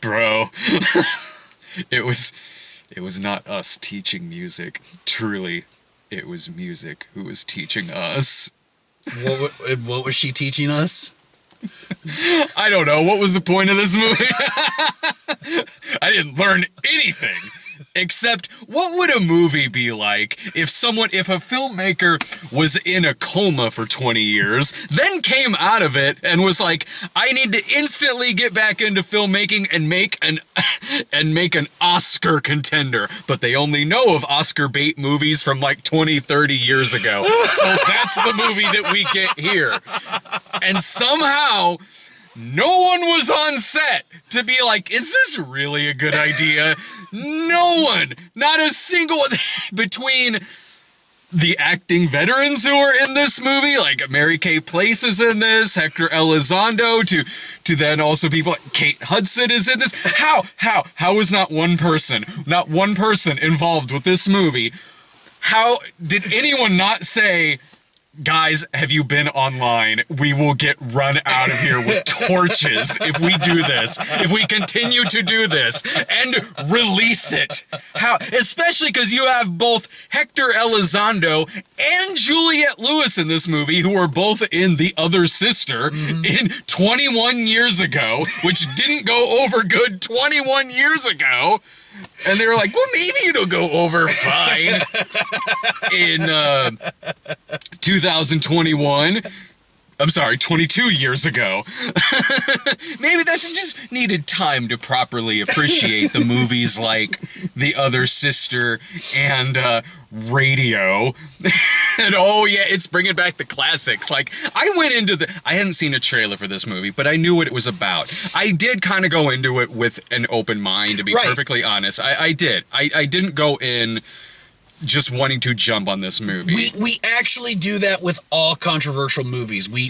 Bro, it was not us teaching music. Truly, it was music who was teaching us. What was she teaching us? I don't know. What was the point of this movie? I didn't learn anything. Except, what would a movie be like if a filmmaker was in a coma for 20 years, then came out of it and was like, I need to instantly get back into filmmaking and make an Oscar contender. But they only know of Oscar bait movies from like 20, 30 years ago. So that's the movie that we get here. And somehow, no one was on set to be like, is this really a good idea? No one, not a single one, between the acting veterans who are in this movie, like Mary Kay Place is in this, Hector Elizondo, to then also people like Kate Hudson is in this. How is not one person involved with this movie? How did anyone not say, guys, have you been online? We will get run out of here with torches if we do this. If we continue to do this and release it. How? Especially because you have both Hector Elizondo and Juliette Lewis in this movie, who are both in The Other Sister in 21 years ago, which didn't go over good 21 years ago. And they were like, well, maybe it'll go over fine in 2021. I'm sorry, 22 years ago. Maybe that's just needed time to properly appreciate the movies like The Other Sister and Radio. And oh yeah, it's bringing back the classics. Like, I hadn't seen a trailer for this movie, but I knew what it was about. I did kind of go into it with an open mind, to be perfectly honest. I did. I didn't go in just wanting to jump on this movie. We actually do that with all controversial movies. We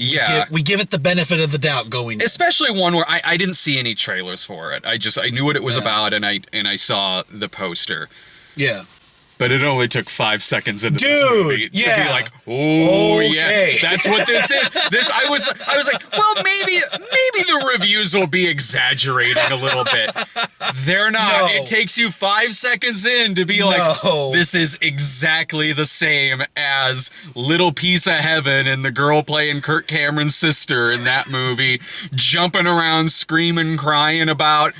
give it the benefit of the doubt going in. Especially one where I didn't see any trailers for it. I knew what it was about, and I saw the poster. Yeah. But it only took 5 seconds into this movie to be like, oh yeah, that's what this is. I was like, well, maybe the reviews will be exaggerating a little bit. They're not. No. It takes you 5 seconds in to be like, this is exactly the same as Little Piece of Heaven and the girl playing Kirk Cameron's sister in that movie, jumping around, screaming, crying about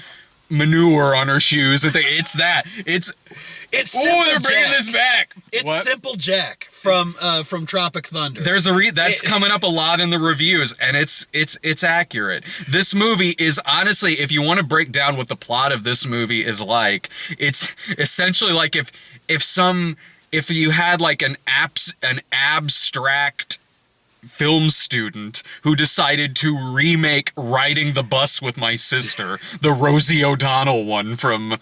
manure on her shoes. It's that. It's they're bringing this back. It's Simple Jack from Tropic Thunder. There's that's coming up a lot in the reviews, and it's accurate. This movie is, honestly, if you want to break down what the plot of this movie is like, it's essentially like if you had like an abstract film student who decided to remake Riding the Bus with My Sister, the Rosie O'Donnell one from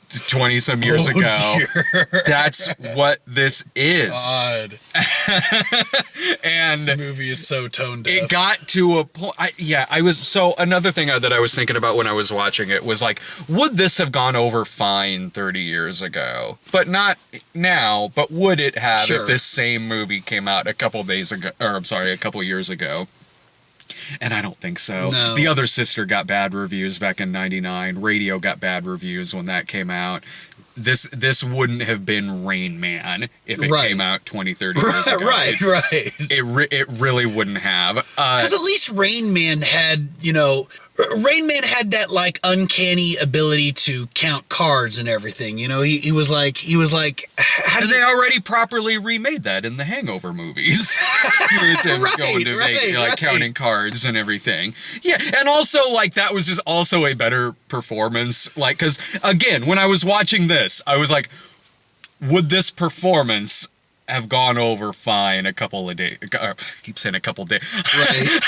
20-some years ago. Dear. That's what this is. God. And this movie is so tone deaf. It got to a point. Another thing that I was thinking about when I was watching it was like, would this have gone over fine 30 years ago? But not now, but would it have if this same movie came out a couple years ago? And I don't think so. No. The Other Sister got bad reviews back in '99. Radio got bad reviews when that came out. This wouldn't have been Rain Man if it came out 20, 30 years ago. Right. It really wouldn't have. Because at least Rain Man had, Rain Man had that like uncanny ability to count cards and everything. He was like, they already properly remade that in the Hangover movies. Counting cards and everything. Yeah, and also like that was just also a better performance. Like, because again, when I was watching this, I was like, would this performance have gone over fine a couple of days? I keep saying a couple of days. Right.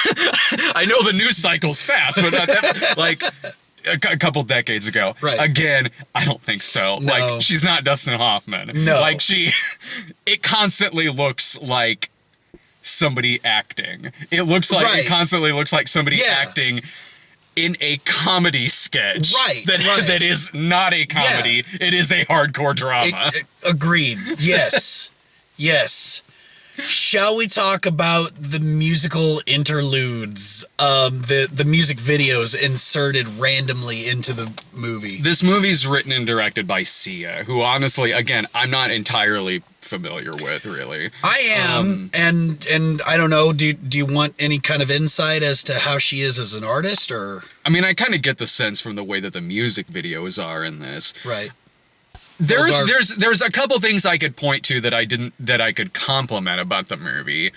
I know the news cycle's fast, but not that, like a couple decades ago. Right. Again, I don't think so. No. Like, she's not Dustin Hoffman. No. Like, it constantly looks like somebody acting. It constantly looks like somebody acting in a comedy sketch that is not a comedy. Yeah. It is a hardcore drama. Agreed. Yes. Yes. Shall we talk about the musical interludes, the music videos inserted randomly into the movie? This movie's written and directed by Sia, who honestly, again, I'm not entirely familiar with, really. I am, and I don't know. Do you want any kind of insight as to how she is as an artist, or? I mean, I kind of get the sense from the way that the music videos are in this. Right. There's a couple things I could point to that I could compliment about the movie.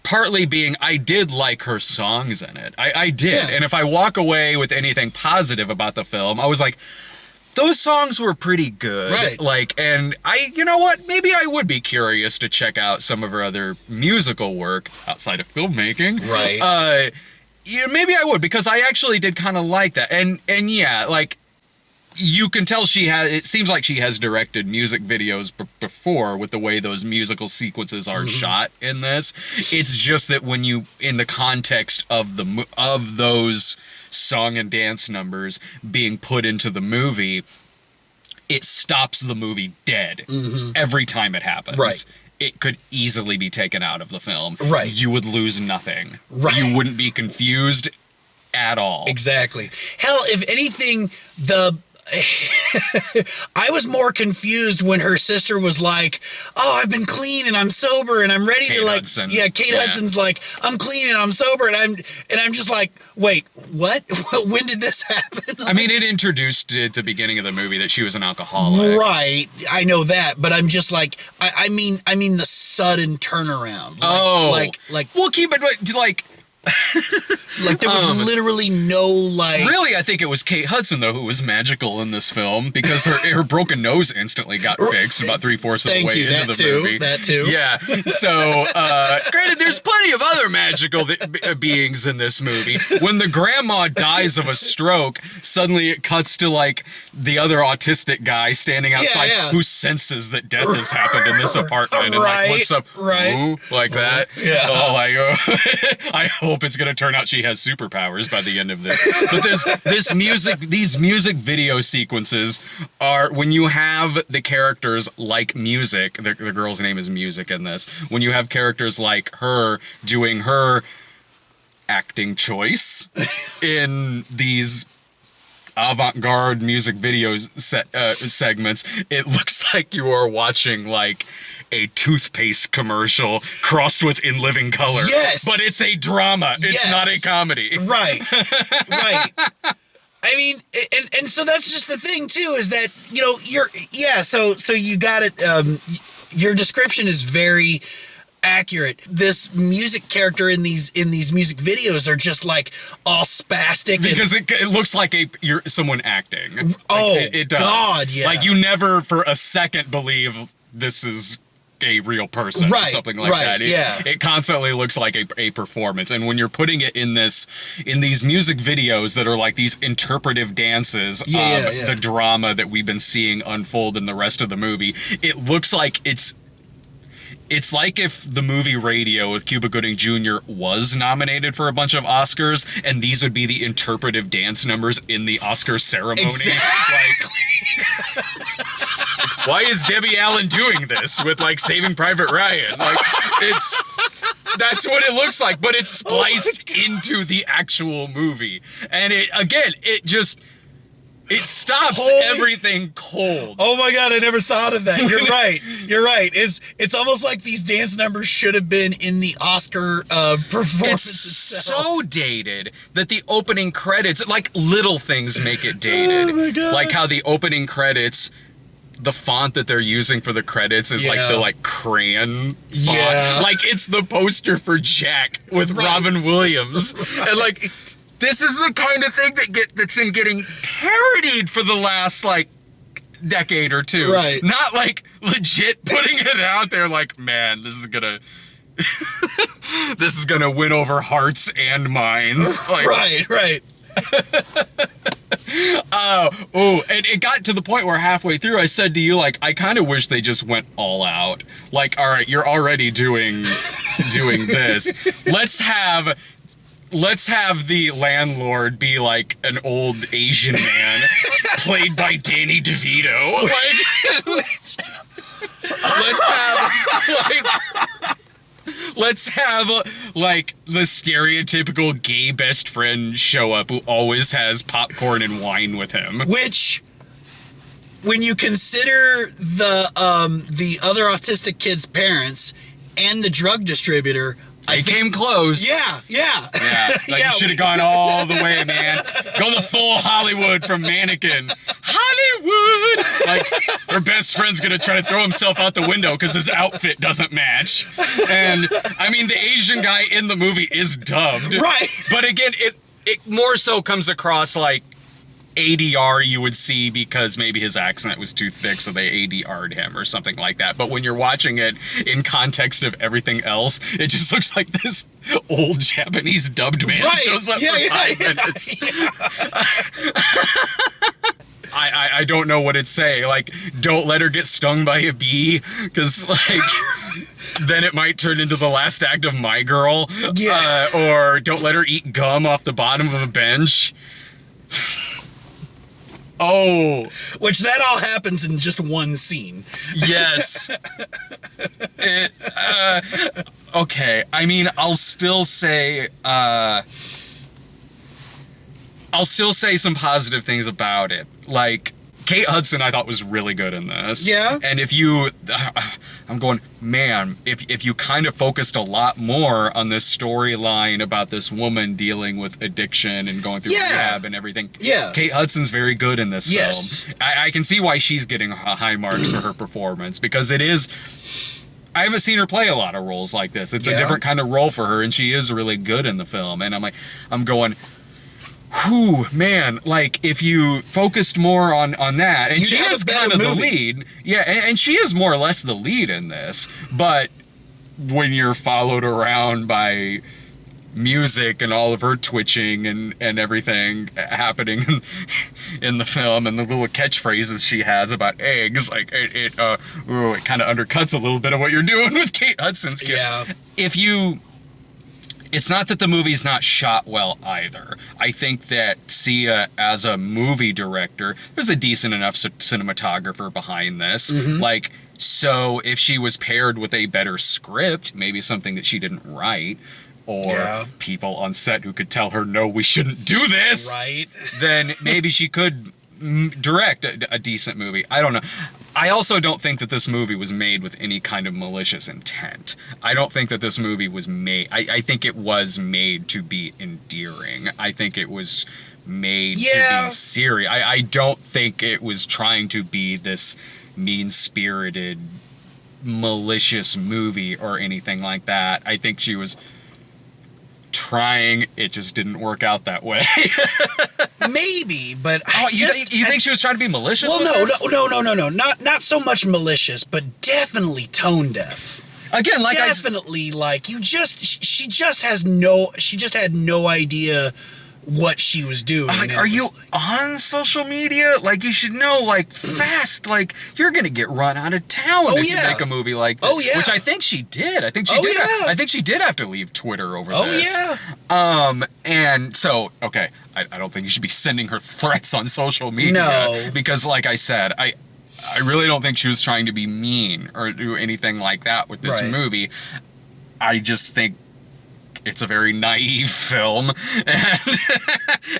Partly being, I did like her songs in it. I did. Yeah. And if I walk away with anything positive about the film, I was like, those songs were pretty good. Right. Like, and you know what? Maybe I would be curious to check out some of her other musical work outside of filmmaking. Right. Yeah, maybe I would, because I actually did kind of like that. And yeah, like, you can tell it seems like she has directed music videos before with the way those musical sequences are shot in this. It's just that when you, in the context of those song and dance numbers being put into the movie, it stops the movie dead every time it happens. Right. It could easily be taken out of the film. Right. You would lose nothing. Right. You wouldn't be confused at all. Exactly. Hell, if anything, I was more confused when her sister was like, "Oh, I've been clean and I'm sober and I'm ready to like." Hudson. Yeah, Kate Hudson's like, "I'm clean and I'm sober," and I'm just like, "Wait, what? When did this happen?" I mean, it introduced at the beginning of the movie that she was an alcoholic. Right, I know that, but I'm just like, I mean the sudden turnaround. Like, we'll keep it like. Like there was literally no like. Really, I think it was Kate Hudson though who was magical in this film, because her broken nose instantly got fixed about 3/4 of the way into the movie. That too. Yeah. So, granted, there's plenty of other magical beings in this movie. When the grandma dies of a stroke, suddenly it cuts to like the other autistic guy standing outside who senses that death has happened in this apartment and like looks up, ooh, like that. Yeah. Oh, like, I hope it's gonna turn out she has superpowers by the end of this. But these music video sequences are, when you have the characters like Music, the girl's name is Music in this, when you have characters like her doing her acting choice in these avant-garde music videos segments, it looks like you are watching like a toothpaste commercial crossed with In Living Color. Yes. But it's a drama. It's not a comedy. Right. Right. I mean, and so that's just the thing too, is that, you know, so you got it. Your description is very accurate. This music character in these music videos are just like all spastic because it looks like someone acting. Oh, like it does. God, yeah. Like you never for a second believe this is a real person or something like that. It constantly looks like a performance. And when you're putting it in these music videos that are like these interpretive dances of the drama that we've been seeing unfold in the rest of the movie, it looks like it's like if the movie Radio with Cuba Gooding Jr. was nominated for a bunch of Oscars, and these would be the interpretive dance numbers in the Oscar ceremony. Exactly. Like, why is Debbie Allen doing this with like Saving Private Ryan? Like, that's what it looks like, but it's spliced into the actual movie, and it stops everything cold. Oh my God, I never thought of that. You're right. You're right. It's almost like these dance numbers should have been in the Oscar performance itself. So dated that the opening credits, like little things make it dated. Oh my God. Like how the opening credits, the font that they're using for the credits is like the like crayon font. Yeah. Like it's the poster for Jack with Robin Williams. And like, this is the kind of thing that's been getting parodied for the last like decade or two. Right. Not like legit putting it out there like, man, this is gonna win over hearts and minds. Like, right. And it got to the point where halfway through I said to you, like, I kind of wish they just went all out. Like, all right, you're already doing this. Let's have the landlord be like an old Asian man played by Danny DeVito. Like, let's have like the stereotypical gay best friend show up who always has popcorn and wine with him. Which, when you consider the other autistic kid's parents and the drug distributor, They came close. Yeah. Like you should have gone all the way, man. Go the full Hollywood from Mannequin. Hollywood! Like, her best friend's gonna try to throw himself out the window because his outfit doesn't match. And, I mean, the Asian guy in the movie is dubbed. Right. But again, it more so comes across like ADR you would see because maybe his accent was too thick, so they ADR'd him or something like that. But when you're watching it in context of everything else, it just looks like this old Japanese dubbed man shows up for 5 minutes. I don't know what it'd say. Like, don't let her get stung by a bee, because, like, then it might turn into the last act of My Girl. Yeah. Or don't let her eat gum off the bottom of a bench. Oh. Which that all happens in just one scene. Yes. Okay. I mean, I'll still say some positive things about it. Like, Kate Hudson, I thought, was really good in this. Yeah. And if you, I'm going, man, if you kind of focused a lot more on this storyline about this woman dealing with addiction and going through rehab and everything. Yeah. Kate Hudson's very good in this Yes. film. I can see why she's getting high marks for her performance, because it is, I haven't seen her play a lot of roles like this. It's a different kind of role for her, and she is really good in the film. And I'm going, whew, man, like, if you focused more on that, and she is kind of the lead. Yeah, and she is more or less the lead in this, but when you're followed around by music and all of her twitching and everything happening in the film, and the little catchphrases she has about eggs, like, it kind of undercuts a little bit of what you're doing with Kate Hudson's character. Yeah. It's not that the movie's not shot well either. I think that Sia, as a movie director, there's a decent enough cinematographer behind this. Mm-hmm. Like, so if she was paired with a better script, maybe something that she didn't write, or people on set who could tell her, no, we shouldn't do this, right? Then maybe she could direct a decent movie. I don't know. I also don't think that this movie was made with any kind of malicious intent. I don't think that this movie was made... I think it was made to be endearing. I think it was made to be serious. I don't think it was trying to be this mean-spirited, malicious movie or anything like that. I think she was trying, it just didn't work out that way. Maybe, but you think she was trying to be malicious? Well, no, not so much malicious, but definitely tone deaf. Again, like definitely, like she just had no idea what she was doing. Are you on social media? Like, you should know, like, fast. Like, you're gonna get run out of town if you make a movie like this. Oh yeah, which I think she did. I think she did. I think she did have to leave Twitter over this. Oh yeah. And so, okay, I don't think you should be sending her threats on social media. No, because, like I said, I really don't think she was trying to be mean or do anything like that with this movie. I just think it's a very naive film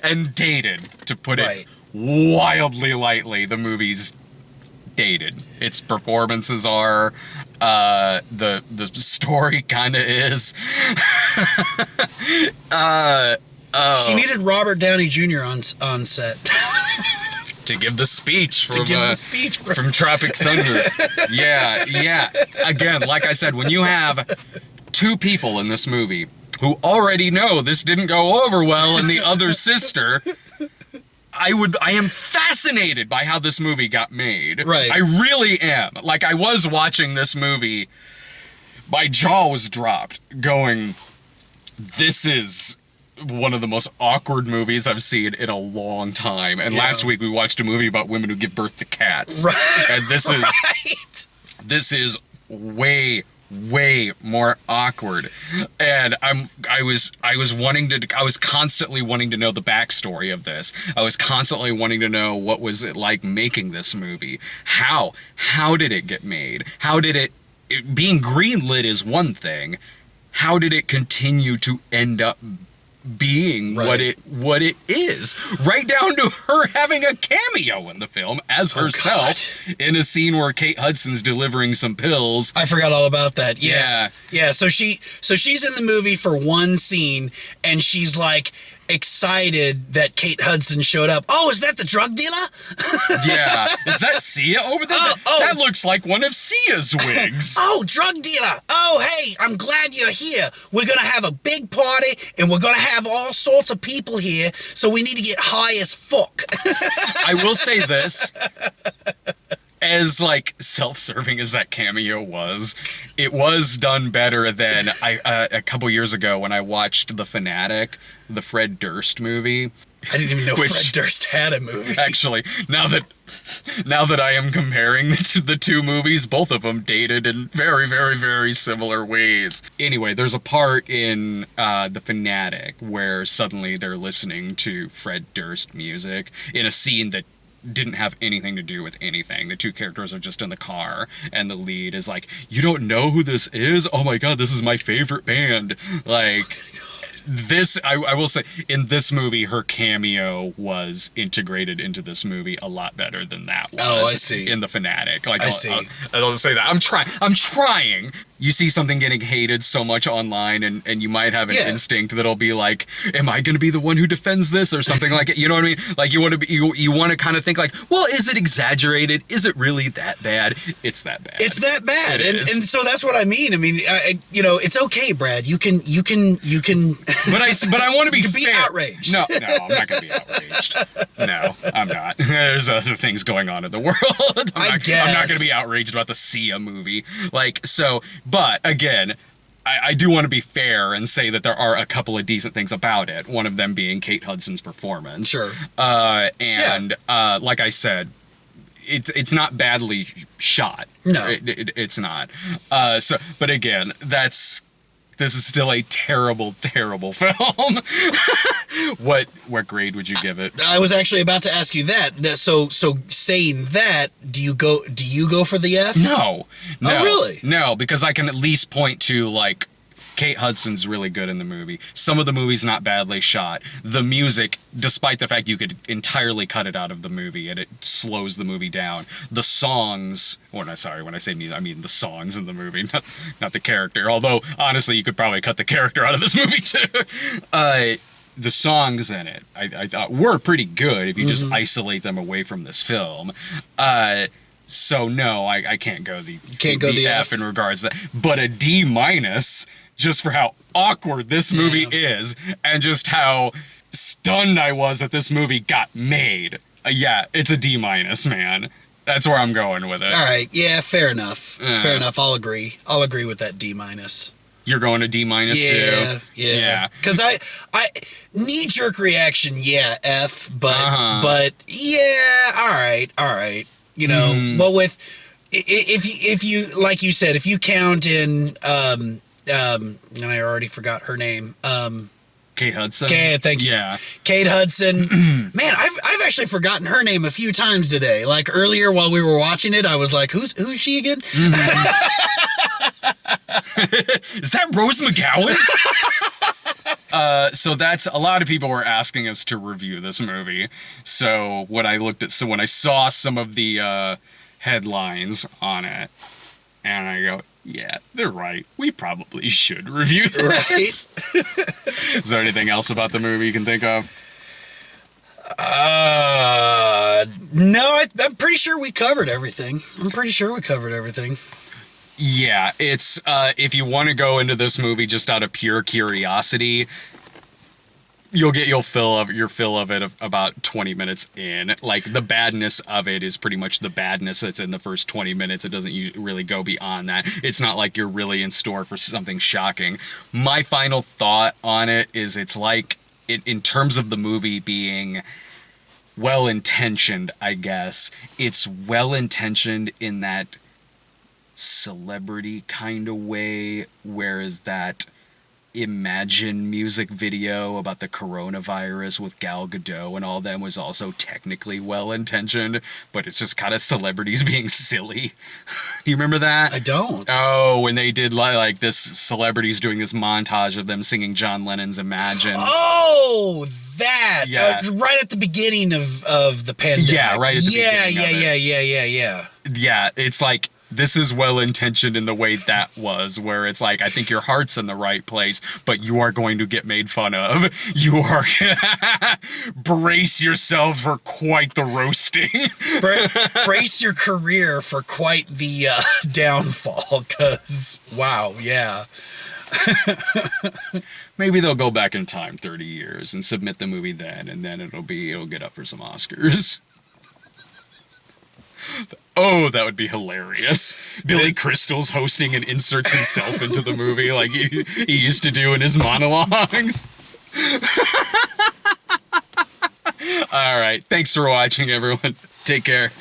and dated, to put it wildly lightly. The movie's dated. Its performances are, the story kind of is. She needed Robert Downey Jr. on set. To give the speech from Tropic Thunder. Yeah. Again, like I said, when you have two people in this movie who already know this didn't go over well in the other sister, I am fascinated by how this movie got made. Right. I really am. Like, I was watching this movie, my jaw was dropped, going, this is one of the most awkward movies I've seen in a long time. And last week we watched a movie about women who give birth to cats. Right. And this is way, way more awkward. And I was constantly wanting to know the backstory of this. I was constantly wanting to know what was it like making this movie. How did it get made? How did it being greenlit is one thing. How did it continue to end up being what it is, right down to her having a cameo in the film as herself in a scene where Kate Hudson's delivering some pills. I forgot all about that. Yeah. So she's in the movie for one scene, and she's like excited that Kate Hudson showed up. Oh, is that the drug dealer? Yeah. Is that Sia over there? That looks like one of Sia's wigs. Oh, drug dealer. Oh, hey, I'm glad you're here. We're going to have a big party, and we're going to have all sorts of people here, so we need to get high as fuck. I will say this. As, like, self-serving as that cameo was, it was done better than a couple years ago when I watched The Fanatic, the Fred Durst movie. I didn't even know Fred Durst had a movie. Actually, now that I am comparing the two movies, both of them dated in very, very, very similar ways. Anyway, there's a part in The Fanatic where suddenly they're listening to Fred Durst music in a scene that didn't have anything to do with anything. The two characters are just in the car, and the lead is like, "You don't know who this is? Oh my god, this is my favorite band." Like, this, I will say, in this movie, her cameo was integrated into this movie a lot better than that was. Oh, I see. In The Fanatic. Like, I see. I'll say that. I'm trying. You see something getting hated so much online, and you might have an instinct that'll be like, am I going to be the one who defends this, or something like it? You know what I mean? Like, you want to kind of think like, well, is it exaggerated? Is it really that bad? It's that bad. It's that bad. And so that's what I mean. I mean, it's okay, Brad. You can But I want to be fair. Be outraged. No, I'm not going to be outraged. No, I'm not. There's other things going on in the world. I'm not going to be outraged about the Sia movie. Like, so, but again, I do want to be fair and say that there are a couple of decent things about it. One of them being Kate Hudson's performance. Sure. Like I said, it's not badly shot. No, it's not. But again, this is still a terrible, terrible film. What grade would you give it? I was actually about to ask you that. So saying that, do you go for the F? No. Oh, really? No, because I can at least point to, like, Kate Hudson's really good in the movie. Some of the movie's not badly shot. The music, despite the fact you could entirely cut it out of the movie and it slows the movie down. The songs, when I say music, I mean the songs in the movie, not the character. Although, honestly, you could probably cut the character out of this movie too. The songs in it, I thought were pretty good if you just isolate them away from this film. So no, I can't go the F in regards to that. But a D-, just for how awkward this movie is, and just how stunned I was that this movie got made. It's a D-, man. That's where I'm going with it. All right, yeah, fair enough. Fair enough. I'll agree with that D-. You're going to D- too? Yeah. Because I knee-jerk reaction, F, but yeah, all right. You know, but with if you like you said, if you count in and I already forgot her name. Kate Hudson. Thank you. Yeah. Kate Hudson. Man, I've actually forgotten her name a few times today. Like earlier while we were watching it, I was like, who's she again? Is that Rose McGowan? So that's a lot of people were asking us to review this movie. So when I saw some of the headlines on it, and I go, yeah, they're right. We probably should review this. Right. Is there anything else about the movie you can think of? No, I'm pretty sure we covered everything. Yeah, it's if you want to go into this movie just out of pure curiosity, you'll get your fill of it about 20 minutes in. Like, the badness of it is pretty much the badness that's in the first 20 minutes. It doesn't really go beyond that. It's not like you're really in store for something shocking. My final thought on it is it's like, in terms of the movie being well-intentioned, I guess, it's well-intentioned in that celebrity kind of way, whereas that Imagine music video about the coronavirus with Gal Gadot and all them was also technically well-intentioned, but it's just kind of celebrities being silly. Do you remember that? I don't. Oh, when they did like this, celebrities doing this montage of them singing John Lennon's Imagine. Oh, that. Yeah. Right at the beginning of the pandemic. Yeah, right at the beginning of it. Yeah. Yeah, it's like, this is well-intentioned in the way that was, where it's like, I think your heart's in the right place, but you are going to get made fun of. You are... Brace yourself for quite the roasting. Brace your career for quite the downfall, because, wow, yeah. Maybe they'll go back in time 30 years and submit the movie then, and then it'll get up for some Oscars. Oh, that would be hilarious. Billy Crystal's hosting and inserts himself into the movie like he used to do in his monologues. All right. Thanks for watching, everyone. Take care.